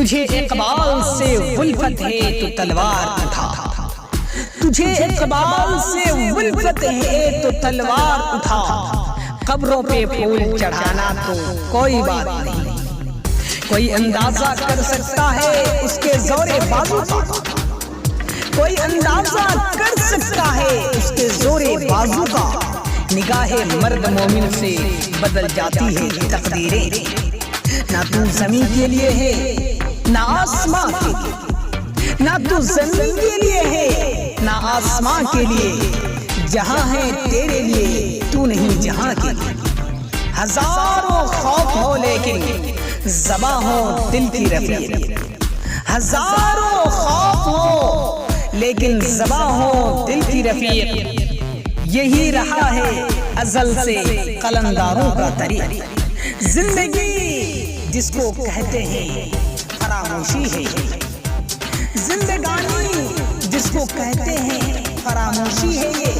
तुझे इकबाल से उल्फत है तो तलवार उठा, तुझे इकबाल से उल्फत है तो तलवार उठा। कब्रों पे फूल चढ़ाना तो कोई बात नहीं, कोई अंदाजा कर सकता है उसके जोरे बाजू का, कोई अंदाजा कर सकता है उसके जोरे बाजू का। निगाहे मर्द मोमिन से बदल जाती है तकदीरें, ना तू ज़मीन के लिए है ना आसमां के लिए, ना तू ज़मीन के लिए है ना आसमां के लिए। जहां है तेरे लिए तू नहीं जहां के लिए। हजारों खौफ हो लेकिन ज़बां हो दिल की रफ़ीक, हजारों खौफ हो लेकिन ज़बां हो दिल की रफ़ीक। यही रहा है अज़ल से कलंदारों का तरीक़। जिंदगी जिसको कहते हैं फरामोशी है, जिंदगानी जिसको कहते हैं फरामोशी है। ये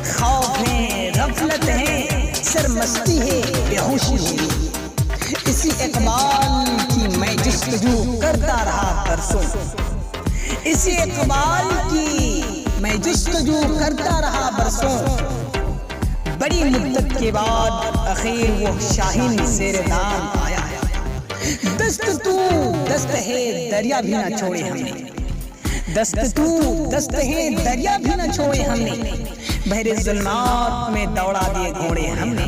खौफ है, गफलत है, सरमस्ती है, बेहोशी है। इसी इकबाल की मैं जुस्तजू करता रहा परसों, इसी इकबाल की मैं जुस्तजू करता रहा बरसों। बड़ी मुद्दत के बाद आखिर वो शाहीन ज़ेरे दाम आया। दस्त तू दस्त है दरिया भी ना छोड़े हमने, दस्त तू दस्त है दरिया भी ना छोड़े हमने। बहरे ज़ुल्मात में दौड़ा दिए घोड़े हमने।